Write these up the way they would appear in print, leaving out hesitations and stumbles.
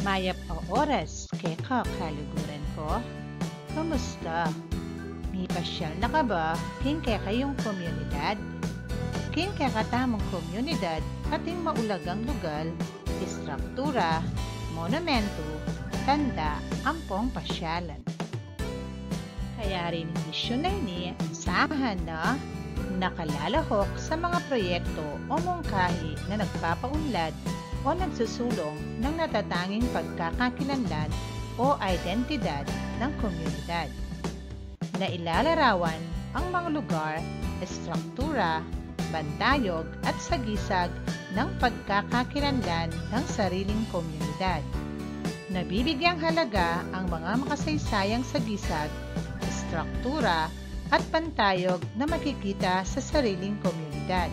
Mayap o oras kay kaluguran ko? Kamusta? May pasyal na ka ba king kaya kayong komunidad? King kaya katamong komunidad ating maulagang lugar, istruktura, monumento, tanda, ampong pasyalan. Kaya rin misyon na ini asahan na nakalalahok sa mga proyekto o mungkahi na nagpapaunlad o nagsusulong ng natatanging pagkakakilanlan o identidad ng komunidad. Na ilalarawan ang mga lugar, estruktura, bantayog at sagisag ng pagkakakilanlan ng sariling komunidad. Nabibigyang halaga ang mga makasaysayang sagisag, estruktura at pantayog na makikita sa sariling komunidad.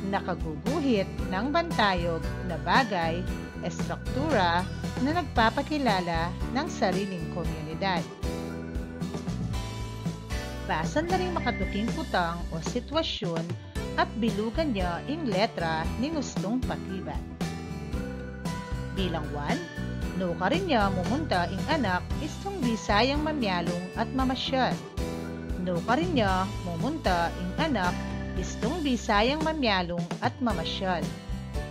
Nakaguguhit ng bantayog na bagay, estruktura na nagpapakilala ng sariling komunidad. Basan na rin makatuking putang o sitwasyon at bilugan niya ing letra ni gustong pakibat. Bilang 1, no ka rin niya mumunta ing anak istong bisayang mamyalong at mamasyal. No ka rin niya mumunta ing anak istong bisayang mamyalong at mamasyal.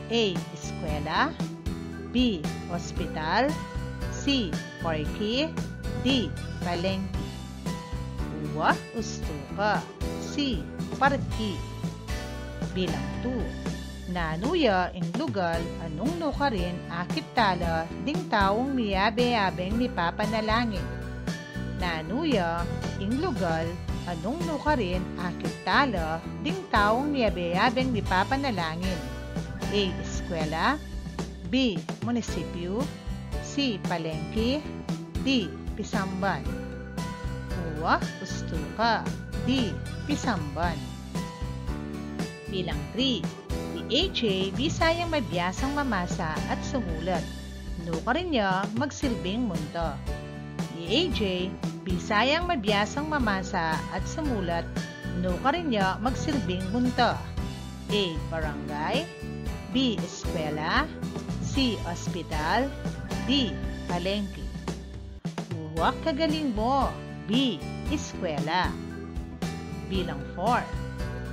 A. Eskwela, B. Hospital, C. Parke, D. Palengke. Uwa, ustuka, C. Parke. Bilang 2, nanuya ing lugal anong no ka rin akit tala ding taong miyabe-yabeng ni papanalangin. Nanuya ing lugal anong no ka rin akit tala ding taong miyabe-yabeng ni papanalangin. A. Eskwela, B. Munisipyo, C. Palengke, D. Pisamban. Uwa, ustuka, D. Pisamban. Bilang 3, si AJ bisayang mabiyasang mamasa at sumulat. No ka rin niya magsilbing munto. Si AJ bisayang mabiyasang mamasa at sumulat. No ka rin niya magsilbing munto. A. Barangay, B. Eskwela, C. Ospital, D. Palengke. Huwag kagaling mo. B. Eskwela. Bilang 4,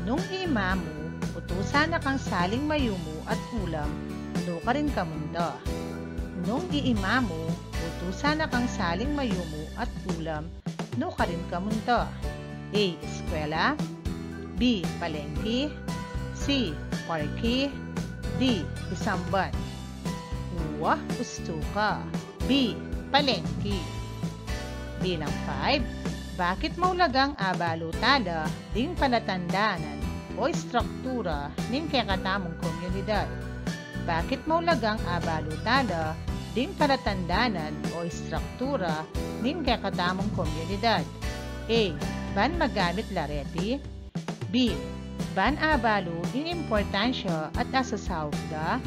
nung ima mo, utusan na kang saling mayumo at ulam, no ka rin kamundo. Nung iima mo, utusan na kang saling mayumo at ulam, no ka rin kamundo. A. Eskwela, B. Palengke, C. Parke, D. Pisamban. Uwa, ustuka, B. Palengke. Bilang 5, bakit maulagang abalutala ding palatandaanan o istruktura ning kakatamong komunidad? Bakit maulagang abalutala ding palatandaanan o istruktura ning kakatamong komunidad? A. Ban magamit lareti, B. Ban abalo ing importansya at asasawda,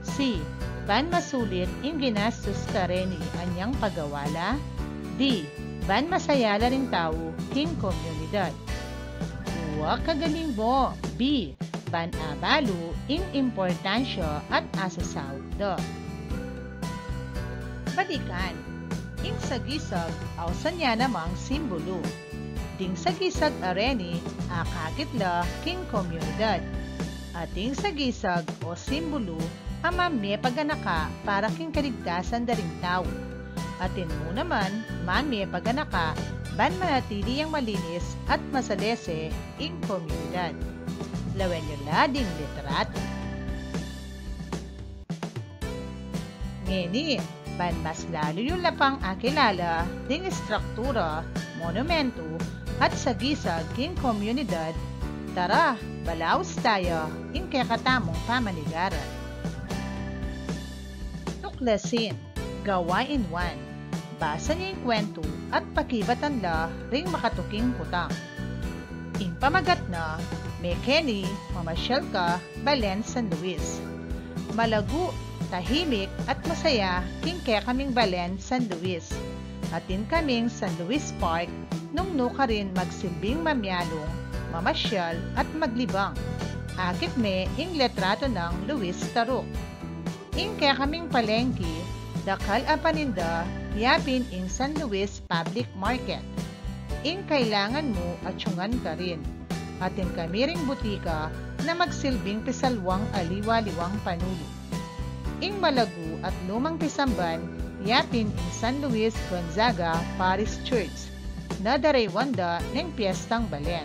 C. Ban masulit ing ginastos kareni anyang pagawala, D. Ban masayala ring tao king komunidad. Huwag kagaling mo. B. Ban abalo ing importansya at asasawda. Balikan. Ing sagisag awsan niya namang simbolo. Ding sagisag areni akakitla king komunidad. Ating sagisag o simbolo amamye paganaka para king kaligtasan daring tao. Atin mo naman, mami paganaka, ban manatili ang malinis at masalese ing komunidad. Lawen yung lading literato. Ngeni, ban mas lalo yung lapang akilala ding istruktura, monumento at sagisag ing komunidad. Tara, balaos tayo ing kakatamong pamanigaran. Tuklasin. Gawain 1. Basa niya yung kwento at pakibatan la ring makatuking putang. Ing pamagat na, may Kenny, mamasyal ka, Balen, San Luis. Malago, tahimik at masaya king kaya kaming Balen, San Luis. Atin kaming San Luis Park nung no ka rin magsilbing mamyalong, mamasyal at maglibang. Akit me ing letrato ng Luis Taruk. Ing kaya kaming palengke, dakal a paninda yapin ing San Luis Public Market. Ing kailangan mo atsyungan ka rin. Atin kami ring butika na magsilbing pisalwang aliwa-liwang panulo. Ing Malagu at Lumang Kisamban, yapin ing San Luis Gonzaga Parish Church na dareywanda ng Piyestang Balen.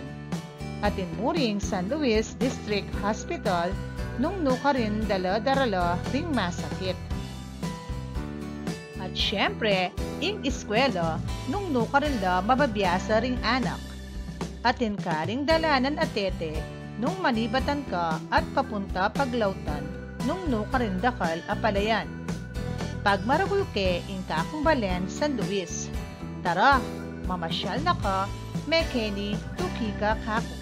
Atin muring San Luis District Hospital nung nuka rin dala-darala ring masakit. At syempre, ing eskwela nung nuka rin da mababiyasa ring anak. Atin ka ring dalanan atete nung manibatan ka at papunta paglautan nung nuka rin dakal apalayan. Pag maragulke ing kakong Balen San Luis, tara, mamasyal na ka, mekeni, tukika kako.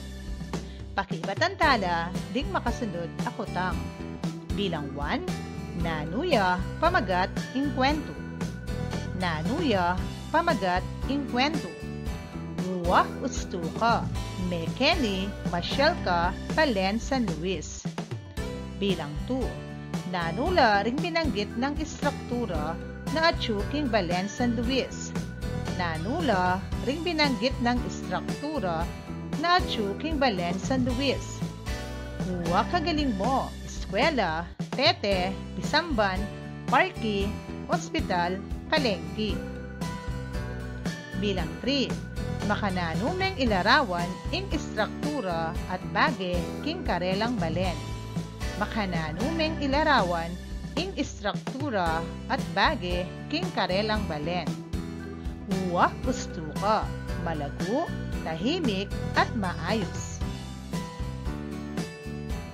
Pakibatan tala, ding makasunod ako tang. Bilang 1, nanuya, pamagat, ing kwento. Nanuya, pamagat, ing kwento. Muwah usto ka, mekeni, masyal ka, Balen San Luis. Bilang 2, nanula ring binanggit ng istruktura na atsuking Balen San Luis. Nanula ring binanggit ng istruktura na atsuking Balen San Luis. Huwag kagaling mo, eskwela, tete, pisamban, parki, ospital, palengki. Bilang 3, makananumeng ilarawan ing istruktura at bage king karelang Balen. Makananumeng ilarawan ing istruktura at bage king karelang Balen. Huwag gusto ka, malago, tahimik at maayos.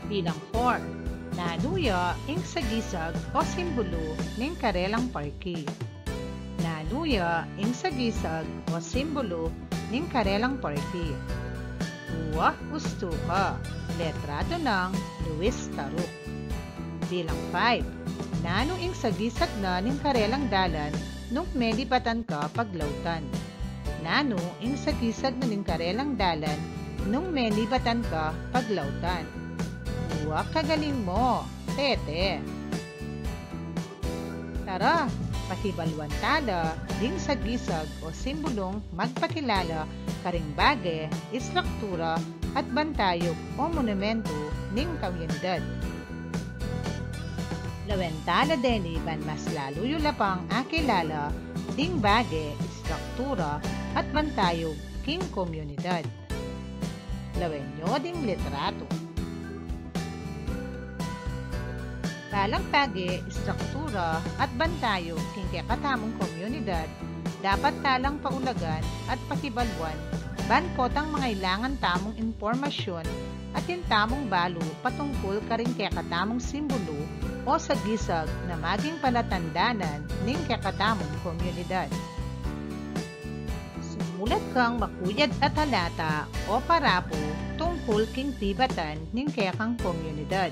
Bilang 4, nanuya ing sagisag o simbolo ng karelang parki. Nanuya ing sagisag o simbolo ng karelang parki. Huwag gusto ka, letrado ng Luis Taruk. Bilang 5, nano ing sagisag na ng karelang dalan nung melipatan ka paglautan. Nano ing sagisag na ng karelang dalan nung melipatan ka paglautan. Huwag kagaling mo, tete. Tara, pakibalwan tala, ding sagisag o simbolong magpakilala karing bage, istruktura at bantayog o monumento ning komunidad. Lawentala deni ban mas lalo yulapang akilala ding bage, istruktura at bantayog king komunidad. Lawenyo ding litrato. Talang bage, istruktura at bantayog king kakatamong komunidad dapat talang paulagan at pakibalwan ban kotang mangailangan tamong impormasyon at yung tamong balo patungkol karing kakatamong simbolo o sagisag na maging palatandanan ng kakatamong komunidad. Sumulat kang makuyad at halata o parapo tungkol king tibatan ng kekang komunidad.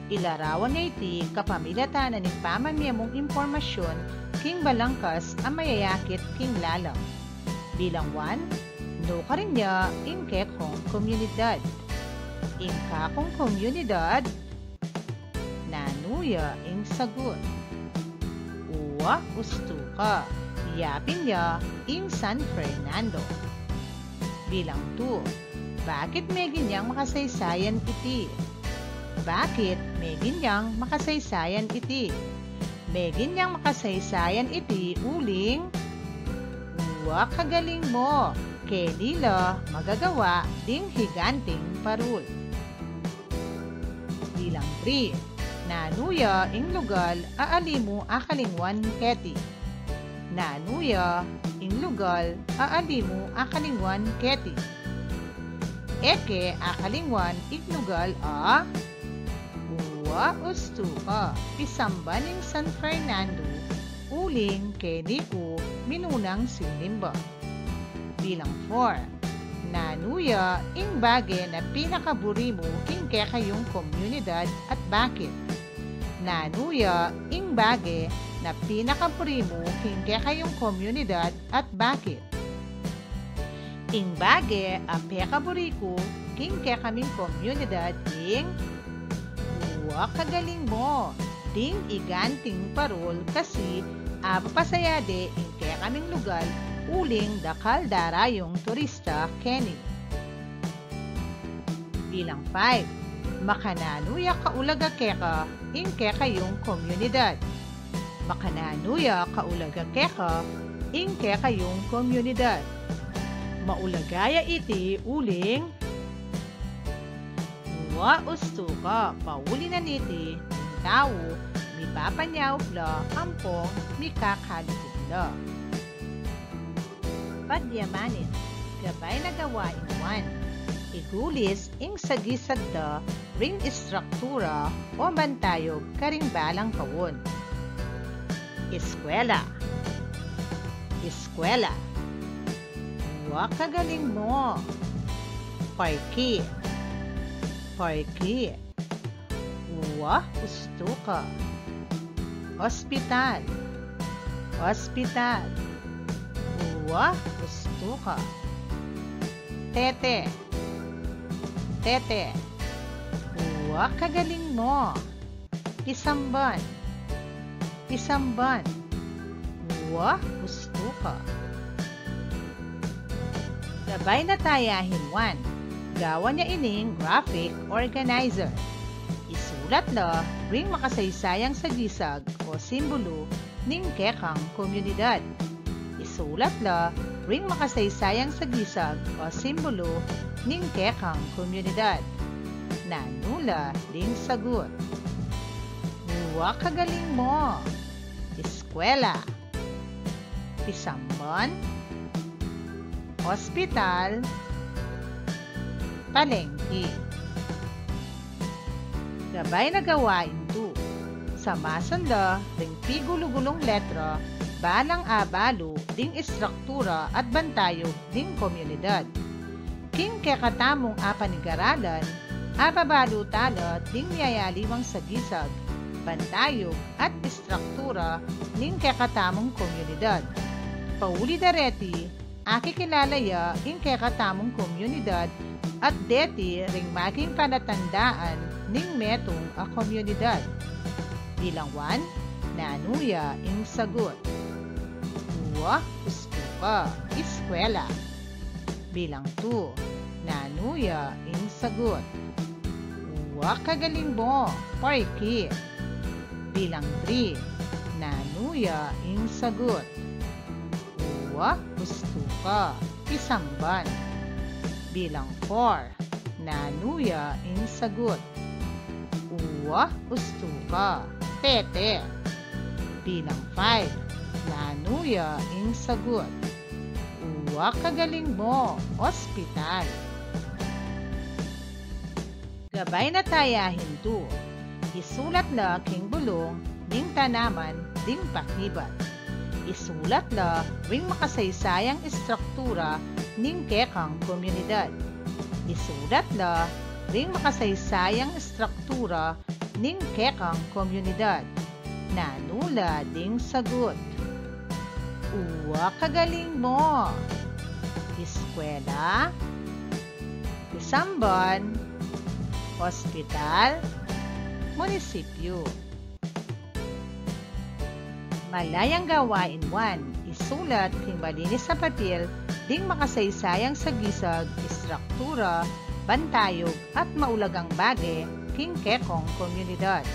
Ilarawan na iti kapamilatan ng pamamiyamong impormasyon king balangkas ang mayayakit king lalang. Bilang 1, no ka rin niya ing kekong komunidad. Ing kakong komunidad, nanuya ing sagot. Uwa gusto ka, yapin niya ing San Fernando. Bilang 2, bakit may ganyang makasaysayan iti? Bakit may ganyang makasaysayan iti? May ganyang makasaysayan iti uling? Uwa kagaling mo, kenila magagawa ding higanting parul. Bilang 3, nanuya ing lugal aalimu akalingwan keti. Nanuya ing lugal aalimu akalingwan keti. Eke akalingwan ing lugal a uwa usto ka pisamba ning San Fernando uling keniku minunang sinimba. Bilang 4, nanuya ing bage na pinakaburi mo king kekayong komunidad at bakit? Nanuya ing bage na pinakaburi mo king kekayong komunidad at bakit? Ing bage a pekaburi ko king kekaming komunidad ing uwa kagaling mo, ding iganting parol kasi apapasayade ingke kaming lugar uling dakal darayong turista Kenny. Bilang 5. Makananuya kaulaga keka ingke kayong komunidad. Makananuya kaulaga keka ingke kayong komunidad. Maulagaya iti uling wa usto ka pauli na niti ng tao mipapanyaw bla ampong mikakalikubla. Padyamanin, gabay na gawain 1. Igulis ing sagisag da ring istruktura o bantayog karing balang kawon. Eskwela. Eskwela. Wa kagaling mo. Parki. Parki. Wa gusto ka. Hospital. Hospital. Wa gusto ka. Tete. Tete. Wa kagaling mo. Pisamban. Pisamban. Wa gusto ka. Gabay na tayahin 1. Gawa niya ining graphic organizer. Isulat la ring makasaysayang sagisag o simbolo ning kekang komunidad. Isulat la ring makasaysayang sagisag o simbolo ning kekang komunidad. Nanula ding sagot. Wa kagaling mo. Eskwela. Pisamban. Hospital. Palengke. Gabay na gawain 2. Samasan la ring pigulugulong letra balang abalo ding istruktura at bantayog ding komunidad. King kekatamong apanigaralan, ababalo tala ding miyayaliwang sagisag, bantayog at istruktura ning kekatamong komunidad. Pauli dareti, akikilalaya ing kekatamong komunidad at deti ring maging palatandaan ning metong a komunidad. Bilang 1, nanuya ing sagot. Wa gusto ka. Eskwela. Bilang 2, nanuya ing sagot. Wa kagaling mo. Parki. Bilang 3, nanuya ing sagot. Wa gusto ka. Pisamban. Bilang 4, nanuya ing sagot. Wa gusto ka. Tete. Bilang 5, nanuya ing sagot. Wa kagaling mo. Ospital. Gabay na tayahin 2. Isulat la king bulong ding tanaman ding pakibat. Isulat la ring makasaysayang istruktura ning kekang komunidad. Isulat la ring makasaysayang istruktura ning kekang komunidad. Nanula ding sagot. Wa kagaling mo. Eskwela. Pisamban. Hospital. Munisipyo. Malayang gawain 1. Isulat king malinis sa papel ding makasaysayang sagisag, istruktura, bantayog at maulagang bagay king kekong komunidad.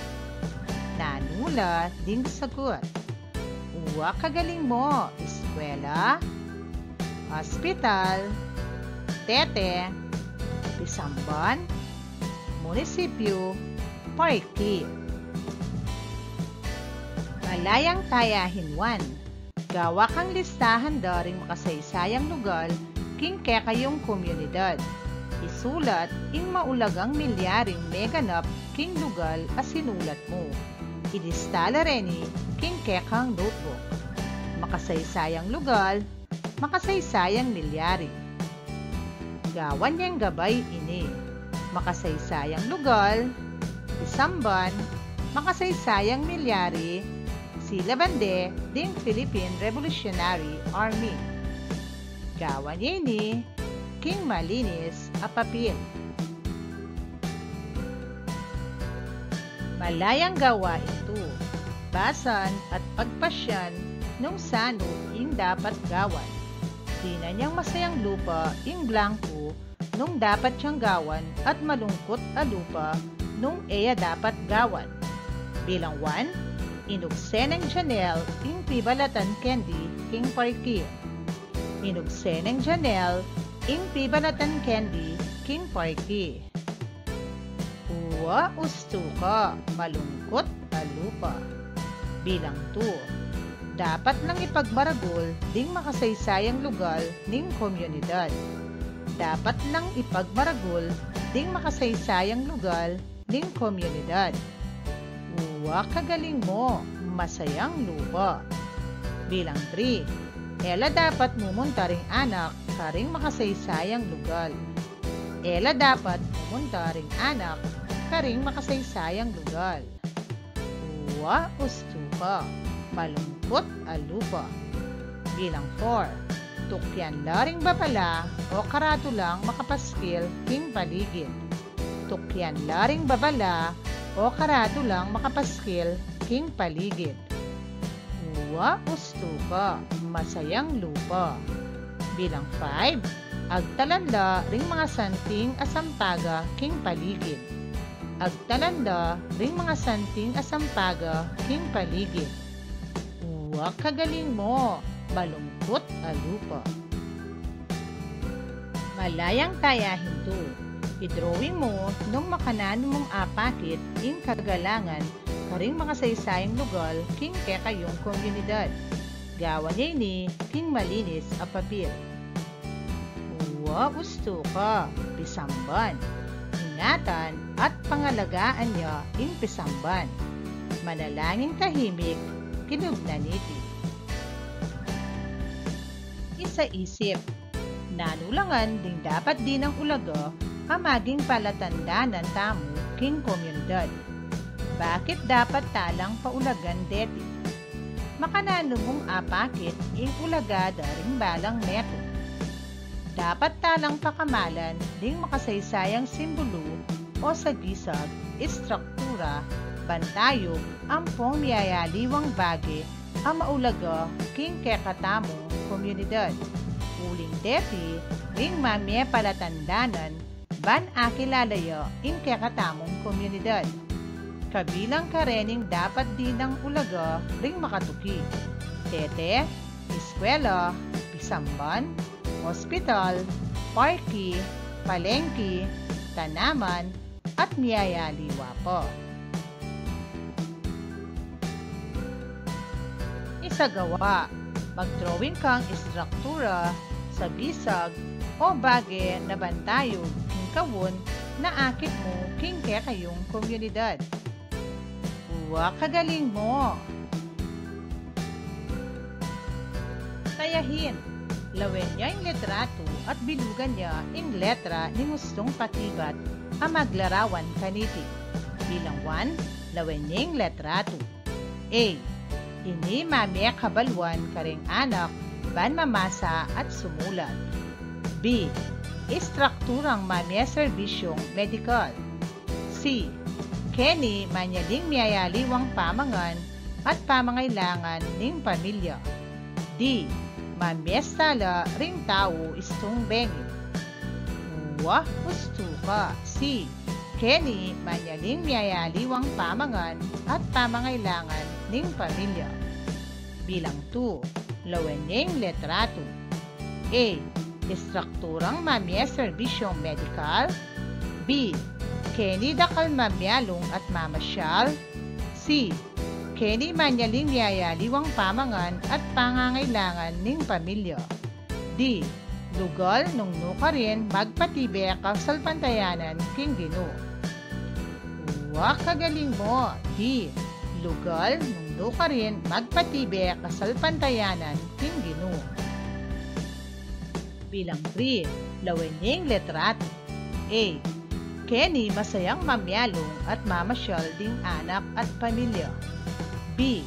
Nanula ding sagot. Wa kagaling mo. Eskwela. Hospital. Tete. Pisamban. Munisipyo. Parki. Malayang tayahin 1. Gawa kang listahan daring makasaysayang lugar king kekayong komunidad. Isulat ing maulagang milyaring meganap king lugar as sinulat mo. Ilistala reni king kekang notebook. Makasaysayang lugar, makasaysayang milyari. Gawan niyang gabay ini. Makasaysayang lugar, Pisamban, makasaysayang milyari, Sila Bande ding Philippine Revolutionary Army. Gawa niya ini, king malinis a papel. Malayang gawa ito. basan at pagpasyan nung sano ing dapat gawan. Di na niyang masayang lupa ing blanco nung dapat siyang gawan at malungkot a lupa nung eya dapat gawan. Bilang 1, inugseneng Janelle ing pibalatan Candy king parkir. Inugseneng Janelle ing pibalatan Candy king parkir. Uwa ustuka, malungkot a lupa. Bilang 2, dapat lang ipagmaragol ding makasaysayang lugar ning komunidad. Dapat lang ipagmaragol ding makasaysayang lugar ning komunidad. Uwa kagaling mo, masayang lupa. Bilang 3, ela dapat mumunta ring anak karing makasaysayang lugar. Ela dapat pumunta ring anak karing makasaysayang lugar. Uwa ustuka, malungkot a lupa. Bilang 4, tukyan laring babala o karatulang makapaskil king paligid. Tukyan laring babala o karatulang makapaskil king paligid. Uwa ustuka, masayang lupa. Bilang 5, agtalanda ring mga santing asampaga king paligid. Agtalanda ring mga santing asampaga king paligid. Uwa kagaling mo, malungkot a lupa. Malayang tayahin to. I-drawing mo nung makanan mong apakit ing kagalangan karing makasaysayang lugar king kekayong komunidad. Gawa niya ni king malinis a papel. Uwa ustuka, pisamban. Ingatan at pangalagaan niya ing pisamban. Manalangin tahimik, kinubnaniti. Isa-isip, nanulangan ding dapat din ang ulaga maging palatandanan tamo king komunidad. Bakit dapat talang paulagan deti? Makanano mong apakit ing ulagada ring balang neto. Dapat talang pakamalan ding makasaysayang simbolo o sagisag, istruktura, bantayog, ampong miyayaliwang bagi ang maulaga king kekatamong komunidad. Uling deti ring mamye palatandanan ban akilalayo ing kekatamong komunidad. Kabilang karening dapat din ang ulaga ring makatuki. Tete, eskwela, pisamban, ospital, parki, palengke, tanaman, at miyayaliwa po. Isagawa, mag-drawing kang istruktura sa bisag o bage na bantayog king kawon na akit mo king kekayong komunidad. Uwa kagaling mo. Tayahin, lawen niya yung litrato at bilugan niya yung letra ni gustong patibat ang maglarawan kaniti. Bilang 1, lawen niya yung letrato. A. Ini mamye kabalwan karing anak ban mamasa at sumulat. B. Istrukturang mamye serbisyong medikal. C. Kenny manyaling miyayaliwang pamangan at pamangailangan ning pamilya. D. Mamyestala ring tao istong bengi. Uwa ustuka. C. Kenny manyaling miyayaliwang pamangan at pamangailangan ning pamilya. Bilang 2, lawening letrato. A. Istrukturang mamye serbisyong medikal. B. Kenny dakal mamyalong at mamasyal. C. Kenny manyaling miyayaliwang pamangan at pangangailangan ning pamilya. D. Lugal nung nuka rin magpatibe kasalpantayanan king Ginoo. Uwa kagaling mo. D. Lugal nung nuka rin magpatibe kasalpantayanan king Ginoo. Bilang 3, lawening letrato. A. Kenny masayang mamyalong at mamasyal ding anak at pamilya. B.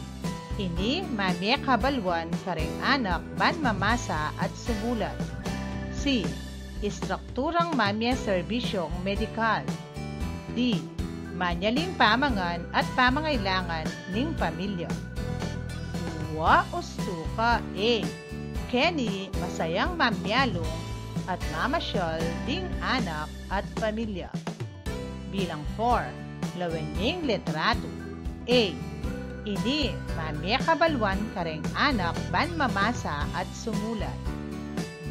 Ini mamye kabalwan karing anak ban mamasa at sumulat. C. Istrukturang mamye serbisyong medikal. D. manyaling pamangan at pamangailangan ning pamilya. Dua gusto ka. A. Kenny masayang mamyalong at mamasyal ding anak at pamilya. Bilang 4. Lawening litrato. A. Ini mamya kabalwan kareng anak ban mamasa at sumulat.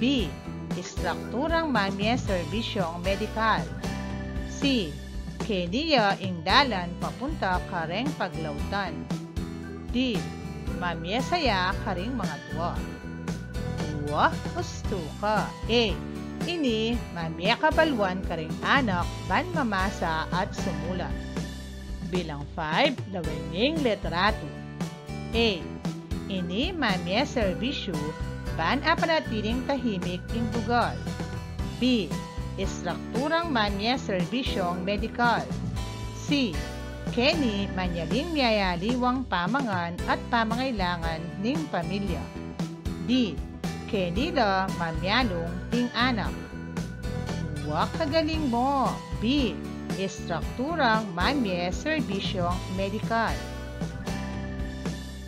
B. Istrukturang mamya serbisyong medikal. C. Keniya ingdalan papunta kareng paglautan. D. Mamya saya karing mga tuwa. Dua gusto ka. A. Ini mamya kabalwan karing anak ban mamasa at sumulat. Bilang 5, lawening litrato. A. Ini mamya serbisyo ban apanatiling tahimik ing lugar. B. Istrukturang mamya serbisyong medikal. C. Kenny manyaling miyayaliwang pamangan at pamangailangan ning pamilya. D. Kenny la mamyalong ting anak. Huwag kagaling mo. B. Istrukturang mamya serbisyong medikal.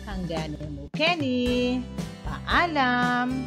Hangganin mo, Kenny. Paalam!